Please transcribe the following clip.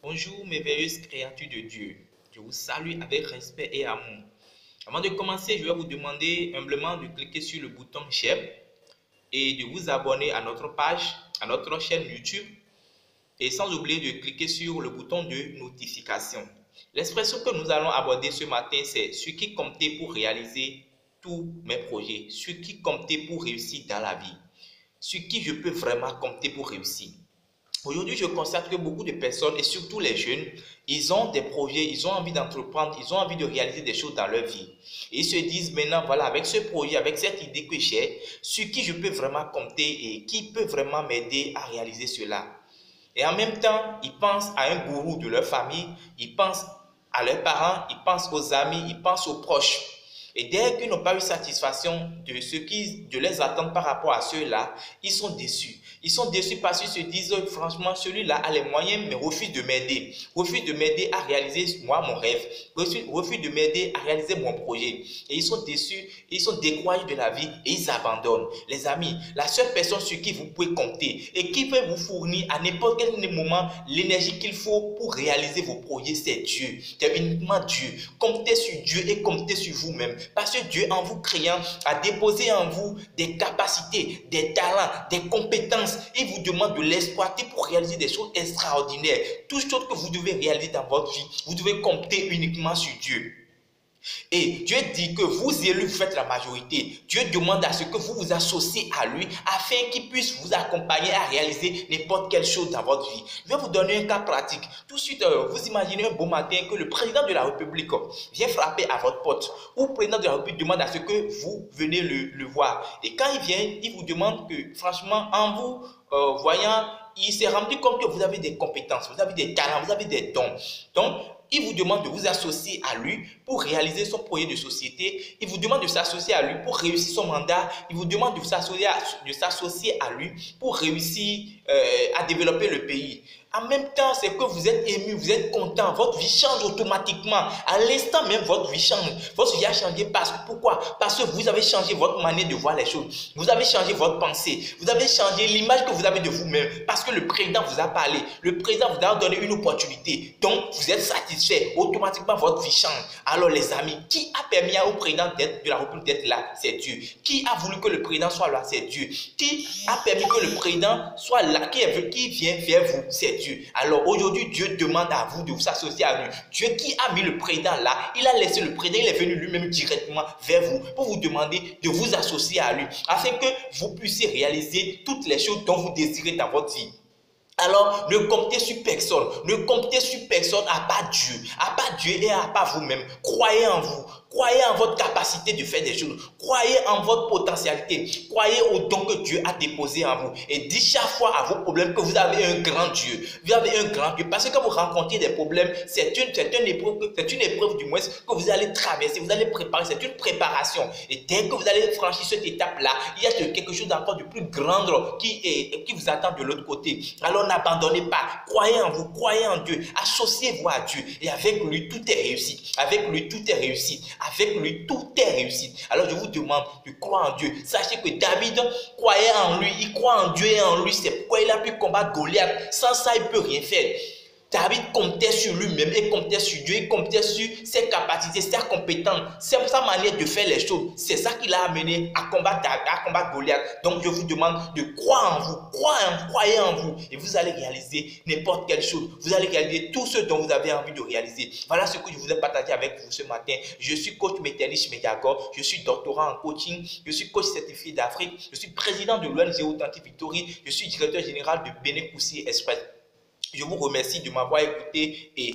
Bonjour mes merveilleuses créatures de Dieu. Je vous salue avec respect et amour. Avant de commencer, je vais vous demander humblement de cliquer sur le bouton j'aime et de vous abonner à notre page, à notre chaîne YouTube et sans oublier de cliquer sur le bouton de notification. L'expression que nous allons aborder ce matin, c'est ce qui comptait pour réaliser tous mes projets, ce qui comptait pour réussir dans la vie, ce qui je peux vraiment compter pour réussir. Aujourd'hui, je constate que beaucoup de personnes, et surtout les jeunes, ils ont des projets, ils ont envie d'entreprendre, ils ont envie de réaliser des choses dans leur vie. Et ils se disent maintenant, voilà, avec ce projet, avec cette idée que j'ai, sur qui je peux vraiment compter et qui peut vraiment m'aider à réaliser cela. Et en même temps, ils pensent à un gourou de leur famille, ils pensent à leurs parents, ils pensent aux amis, ils pensent aux proches. Et dès qu'ils n'ont pas eu satisfaction de leurs attentes par rapport à ceux-là, ils sont déçus. Ils sont déçus parce qu'ils se disent, franchement, celui-là a les moyens, mais refuse de m'aider. Refuse de m'aider à réaliser moi mon rêve. Refuse de m'aider à réaliser mon projet. Et ils sont déçus, ils sont découragés de la vie et ils abandonnent. Les amis, la seule personne sur qui vous pouvez compter et qui peut vous fournir à n'importe quel moment l'énergie qu'il faut pour réaliser vos projets, c'est Dieu. C'est uniquement Dieu. Comptez sur Dieu et comptez sur vous-même. Parce que Dieu, en vous créant, a déposé en vous des capacités, des talents, des compétences. Il vous demande de l'exploiter pour réaliser des choses extraordinaires. Toutes choses que vous devez réaliser dans votre vie, vous devez compter uniquement sur Dieu. Et Dieu dit que vous élus faites la majorité. Dieu demande à ce que vous vous associez à lui afin qu'il puisse vous accompagner à réaliser n'importe quelle chose dans votre vie. Je vais vous donner un cas pratique. Tout de suite, vous imaginez un beau matin que le président de la République vient frapper à votre porte. Ou le président de la République demande à ce que vous venez le voir. Et quand il vient, il vous demande que franchement, en vous voyant, il s'est rendu compte que vous avez des compétences, vous avez des talents, vous avez des dons. Donc, il vous demande de vous associer à lui pour réaliser son projet de société. Il vous demande de s'associer à lui pour réussir son mandat. Il vous demande de s'associer à lui pour réussir à développer le pays. En même temps, c'est que vous êtes ému, vous êtes content, votre vie change automatiquement. À l'instant même, votre vie change. Votre vie a changé pourquoi? Parce que vous avez changé votre manière de voir les choses. Vous avez changé votre pensée. Vous avez changé l'image que vous avez de vous-même. Parce que le président vous a parlé. Le président vous a donné une opportunité. Donc, vous êtes satisfait. Automatiquement, votre vie change. Alors, les amis, qui a permis au président de la République d'être là? C'est Dieu. Qui a voulu que le président soit là? C'est Dieu. Qui a permis que le président soit là? Qui vient vers vous? C'est Dieu. Alors aujourd'hui, Dieu demande à vous de vous associer à lui. Dieu qui a mis le président là, il a laissé le président, il est venu lui-même directement vers vous pour vous demander de vous associer à lui afin que vous puissiez réaliser toutes les choses dont vous désirez dans votre vie. Alors, ne comptez sur personne. Ne comptez sur personne à part Dieu. À part Dieu et à part vous-même. Croyez en vous. Croyez en votre capacité de faire des choses. Croyez en votre potentialité. Croyez au don que Dieu a déposé en vous. Et dites chaque fois à vos problèmes que vous avez un grand Dieu. Vous avez un grand Dieu. Parce que quand vous rencontrez des problèmes, c'est une épreuve du moins que vous allez traverser. Vous allez préparer. C'est une préparation. Et dès que vous allez franchir cette étape-là, il y a quelque chose d'encore de plus grand qui vous attend de l'autre côté. Alors n'abandonnez pas. Croyez en vous. Croyez en Dieu. Associez-vous à Dieu. Et avec lui, tout est réussi. Avec lui, tout est réussi. Avec lui, tout est réussi. Alors je vous demande de croire en Dieu. Sachez que David croyait en lui, il croit en Dieu et en lui. C'est pourquoi il a pu combattre Goliath. Sans ça, il ne peut rien faire. David comptait sur lui-même, il comptait sur Dieu, il comptait sur ses capacités, ses compétences, sa manière de faire les choses. C'est ça qui l'a amené à combattre Goliath. Donc je vous demande de croire en vous, croyez en vous et vous allez réaliser n'importe quelle chose. Vous allez réaliser tout ce dont vous avez envie de réaliser. Voilà ce que je voulais partager avec vous ce matin. Je suis coach Metternich Mediagor, je suis doctorant en coaching, je suis coach certifié d'Afrique, je suis président de l'ONG Authentic Victory, je suis directeur général de Béné Koussi Express. Je vous remercie de m'avoir écouté et